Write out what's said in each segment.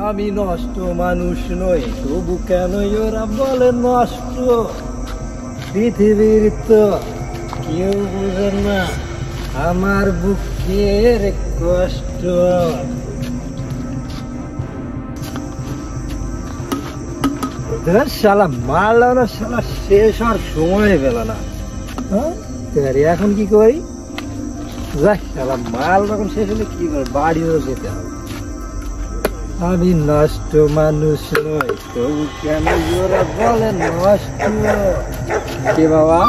আমি নষ্ট মানুষ নই, তবু কেন ওরা বলে নষ্ট। পৃথিবীর তো কেউ বুঝে না আমার বুকের কষ্ট। শালা মারলাম না, শালা শেষ হওয়ার সময় পেল না। এখন কি করি? যাই, শালা মাল যখন শেষ হলে কি করে, বাড়িও যেতে হবে। আমি নষ্ট মানুষ নই, তবু কেন ওরা বলে নষ্ট। কে বাবা?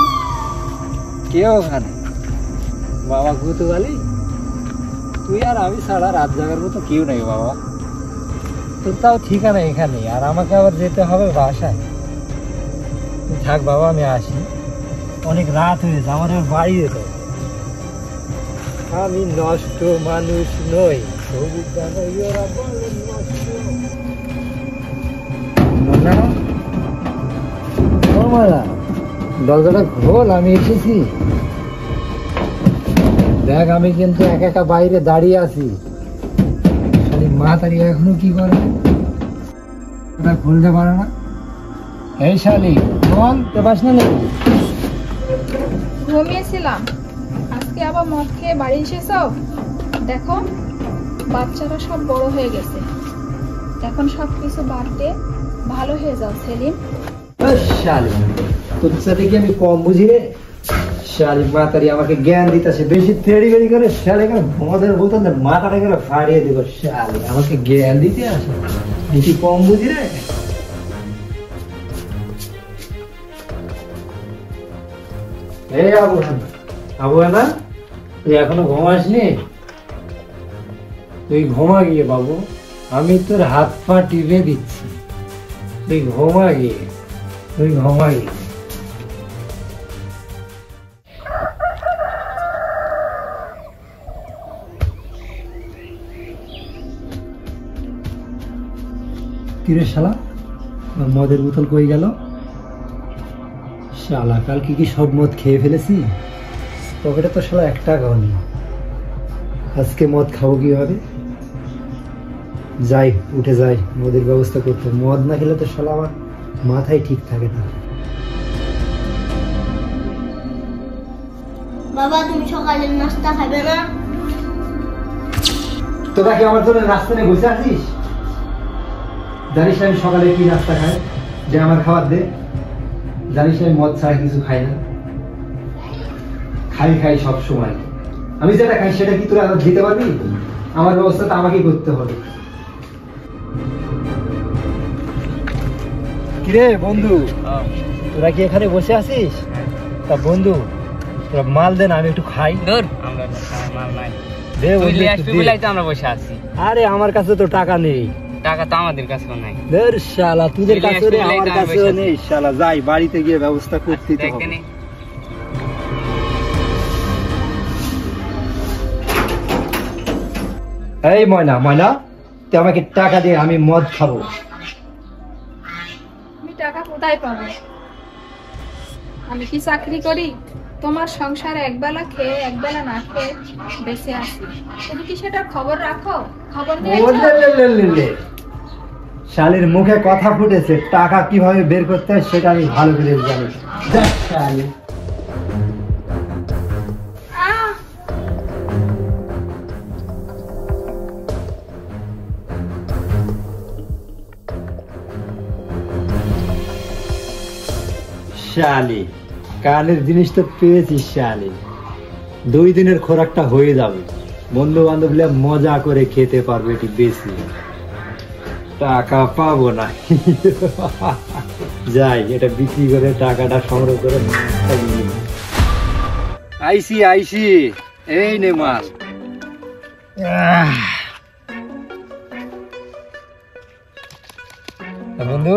কে ওখানে? বাবা গুতুবালি? তুই আর আমি ছাড়া রাত জাগার মতো কেউ নেই বাবা। তোর তাও ঠিকানা এখানে, আর আমাকে আবার যেতে হবে বাসায়। থাক বাবা, আমি আসি, অনেক রাত হয়েছে, আমার বাড়ি যেতে হবে। আমি নষ্ট মানুষ নই, তবু কেন ওরা বলে নষ্ট। দরজাটা খোল, আমি এসেছি। দেখ, আমি কিন্তু একা একা বাইরে দাঁড়িয়ে আছি। মা তারি এখনো কি করে, খুলতে পারে না। এই শালি, বল, তো পাস না নাকি? ঘুমিয়েছিলাম, আজকে আবার মদ খেয়ে বাড়ি এসেছ। দেখো, বাচ্চারা সব বড় হয়ে গেছে, এখন সবকিছু বাদ দিয়ে ভালো হয়ে যাও সেলিম। শালি, তোর সাথে কি আমি কম বুঝি রে? শালি মাতারি আমাকে জ্ঞান দিতেছে, বেশি তেড়ি বেড়ি করে। শালি এখানে মদের বোতল মাথাটা করে ফাড়িয়ে দিব। শালি আমাকে জ্ঞান দিতে আসে, বেশি কম বুঝি রে। এই আবু না, তুই এখনো ঘুমাসনি? তুই ঘুমা গিয়ে বাবু, আমি তোর হাত পা টিপে দিচ্ছি। তুই ঘুমা গিয়ে, তুই ঘুমা গিয়ে। কিরে শালা, মদের বোতল কই গেল? শালা কালকে কি সব মদ খেয়ে ফেলেছি? পকেটে তো শালা 1 টাকাও নেই। আজকে মদ খাবো কিভাবে? যাই, উঠে যাই, মদের ব্যবস্থা করতে। মদ না খেলে তো শালা আমার মাথায় ঠিক থাকে না। বাবা, তুমি সকালের নাস্তা খাবে না? তোরা কি আমার জন্য নাস্তা নিয়ে বসে আছিস? জানিস আমি সকালে কি নাস্তা খাই, যে আমার খাবার দে। জানিস আমি মদ ছাড়া কিছু খাই না, খাই সব সময়। আমি যেটা খাই সেটা কি তোরা দিতে পারবি? আমার ব্যবস্থাটা আমাকেই করতে হবে। কিরে বন্ধু, তোরা কি এখানে বসে আছিস? তা বন্ধু, তোরা মাল দে না, আমি একটু খাই। আরে আমার কাছে তো টাকা নেই। টাকা তো আমাদের কাছে নাই। শালা তোদের কাছে নেই, আমার কাছেও নেই। শালা যাই, বাড়িতে গিয়ে ব্যবস্থা করতে হবে। এই ময়না, তুই আমাকে টাকা দিয়ে, আমি মদ খাবো। আমি টাকা কোথায় পাবো? আমি কি চাকরি করি? তোমার সংসারে একবেলা খেয়ে একবেলা না খেয়ে বেঁচে আছি, তুমি কি সেটা খবর রাখো? খবর নিয়ে শালির মুখে কথা ফুটেছে, টাকা কিভাবে বের করতে হয় সেটা আমি ভালো করে জানি। শালি, কানের জিনিস তো পেয়েছিস শালি। 2 দিনের খোরাকটা হয়ে যাবে, বন্ধু বান্ধব মজা করে খেতে পারবে একটু বেশি। টাকা পাবো না, যাই এটা বিক্রি করে টাকাটা সংগ্রহ করে। আইসি, এই নে মাল। বন্ধু,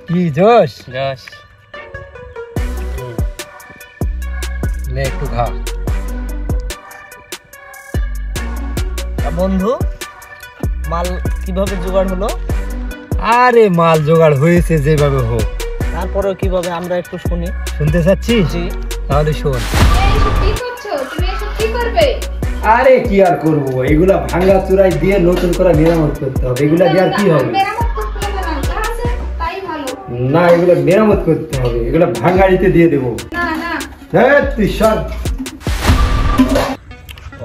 কি জোশ নে, একটু খা। বন্ধু, মাল কিভাবে জোগাড় হলো? আরে মাল জোগাড় হয়েছে যেভাবে হোক। তারপরেও কিভাবে, আমরা একটু শুনি। শুনতে চাচ্ছিস? তাহলে শোন। কি করছো তুমি? এসব কি করবে? আরে কি আর করবো, এগুলা ভাঙা চূড়াই দিয়ে নতুন করে মেরামত করতে হবে। এগুলা দিয়ে আর কি হবে? মেরামত করতে হবে না, যা আছে তাই ভালো। না, এগুলা মেরামত করতে হবে, এগুলা ভাঙাড়িতে দিয়ে দেবো। না না, হ্যাঁ তুই সর।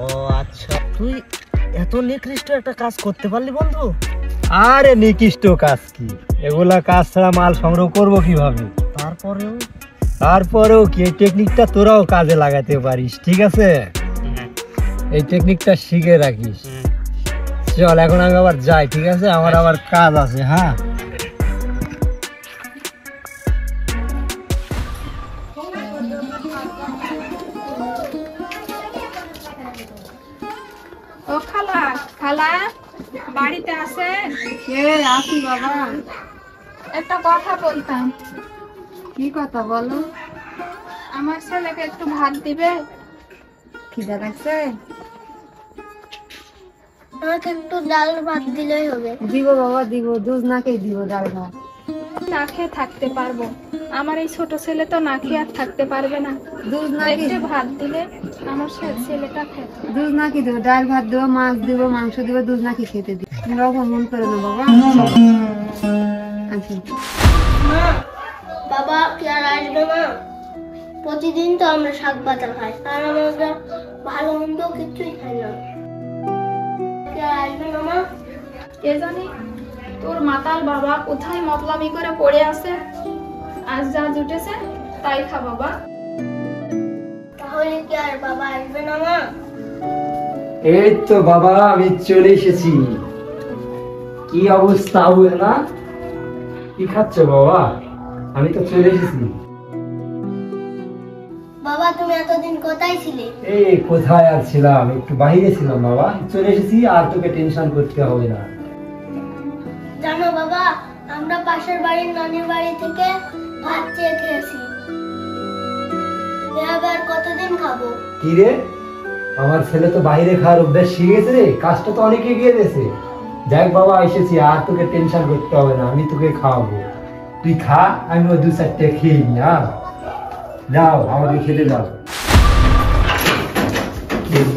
ও আচ্ছা, তুই এত নিকৃষ্ট একটা কাজ করতে পারলি বন্ধু? আরে নিকৃষ্ট কাজ কি, এগুলা কাজ ছাড়া মাল সংগ্রহ করবো কিভাবে? তারপরেও কি এই টেকনিকটা তোরাও কাজে লাগাতে পারিস, ঠিক আছে? এই টেকনিকটা শিখে রাখিস। চল এখন আমি আবার যাই, ঠিক আছে? আমার আবার কাজ আছে। হ্যাঁ ও খালা, খালা বাড়িতে আছে? আসি বাবা। একটা কথা বলতাম। কি কথা বলো? আমার ছেলেকে একটু ভাত দিবে? খিদা লাগছে? আমাকে একটু ডাল ভাত দিলেই হবে। দিব বাবা, দিব। দুধ না খেয়ে দিব ডাল ভাত। না খেয়ে থাকতে পারবো, আমার এই ছোট ছেলে তো না খেয়ে আর থাকতে পারবে না। দুধ না একটু খেয়ে ভাত দিলে আমার ছেলেটা খেত। দুধ না খেয়ে দেবো, ডাল ভাত দেবো, মাছ দেবো, মাংস দেবো, দুধ না খেয়ে খেতে দিই। তোমরাও মন করে না বাবা। আচ্ছা বাবা কি আর আসবে না? প্রতিদিন তো আমরা শাক পাতা খাই, আর আমরা ভালো মন্দ কিছুই খাই না। কি আর আসবে না মা? কে জানি তোর মাতাল বাবা কোথায় মতলামি করে পড়ে আছে। আজ যা জুটেছে তাই খা বাবা। তাহলে কি আর বাবা আসবে না মা? এই তো বাবা, আমি চলে এসেছি। কি অবস্থা হবে না? কি খাচ্ছ বাবা? আমি তো চলে এসেছি। বাবা তুমি এতদিন কোথায় ছিলে? এই কোথায় আর ছিলাম, একটু বাইরে ছিলাম বাবা। চলে এসেছি, আর তোকে টেনশন করতে হবে না। জানো বাবা, আমরা পাশের বাড়ির নানির বাড়ি থেকে ভাত চেয়ে খেয়েছি। এভাবে আর কতদিন খাবো? কি রে, আমার ছেলে তো বাইরে খাওয়ার অভ্যাস শিখে গেছে রে, কাজটা তো অনেক এগিয়ে গেছে। যাক বাবা, এসেছি, আর তোকে টেনশন করতে হবে না, আমি তোকে খাওয়াবো। তুই খা, আমি ওই 2-4টে খেয়ে নি। যাও আমাকে খেতে যাও।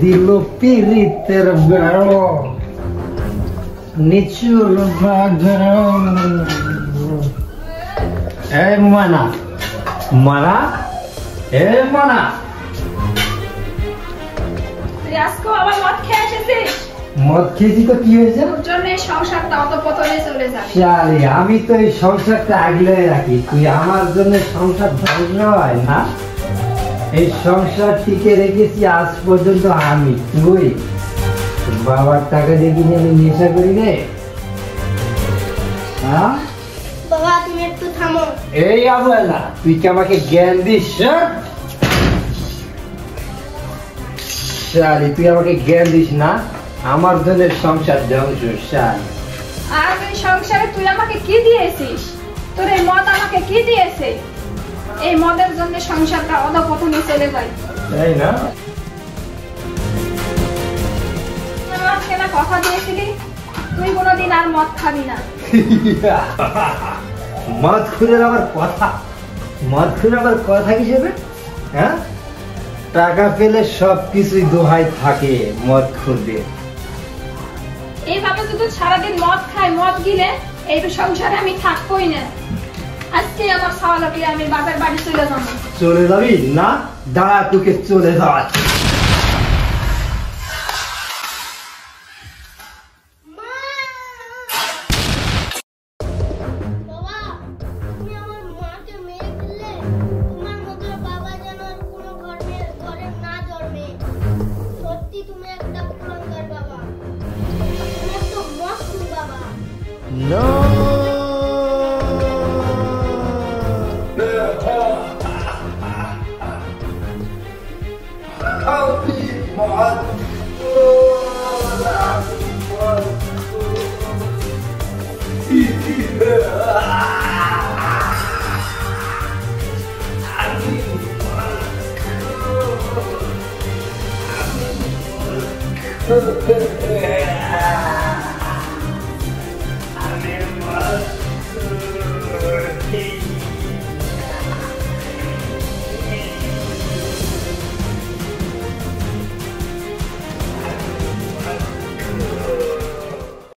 দিল পিরিতের বেড়ো নিচুর বাগান। এই মানা, মানা, এ মানা, তুই আজকে আবার মদ খেয়ে এসেছিস? মদ খেয়েছি তো কি হয়েছে? তোর জন্য এই সংসারটা অধঃপতনে চলে যাবে। শালি, আমি তো এই সংসারটা আগলে রাখি, তুই আমার জন্য সংসার ধ্বংস হয় না? এই সংসার টিকে রেখেছি আজ পর্যন্ত আমি। তুই বাবার টাকা দিয়ে কিনে আমি নেশা করি রে? হ্যাঁ বাবা তুমি একটু থামো। এই আবলা, তুই কি আমাকে জ্ঞান দিস? শালি, তুই আমাকে জ্ঞান দিস না, আমার জন্য সংসার ধ্বংস। শালি, আর এই সংসারে তুই আমাকে কি দিয়েছিস? তোর এই মদ আমাকে কি দিয়েছে? এই মদের জন্য সংসারটা অধঃপতনে চলে যায়। তাই না? তুই আমাকে না কথা দিয়েছিলি তুই কোনোদিন আর মদ খাবি না। মদ খুঁজে আবার কথা, মদ খুঁজে আবার কথা হিসেবে? হ্যাঁ, টাকা পেলে সবকিছুই দোহাই থাকে মদ খুঁজে। এইভাবে যদি সারাদিন মদ খাই, মদ গিলে এই সংসারে আমি থাকবোই না। আজকে আমার খাওয়া লাগলে আমি বাপের বাড়ি চলে যাবো। চলে যাবি না? দাঁড়া, তোকে চলে যাওয়া। বাবা তুমি আমার মাকে মেরে ফেললে, তোমার মতো বাবা যেন আর কোনো ঘরে না জন্মে। সত্যি তুমি একটা কুলাঙ্গার বাবা, তুমি একটা মস্ত বাবা। No.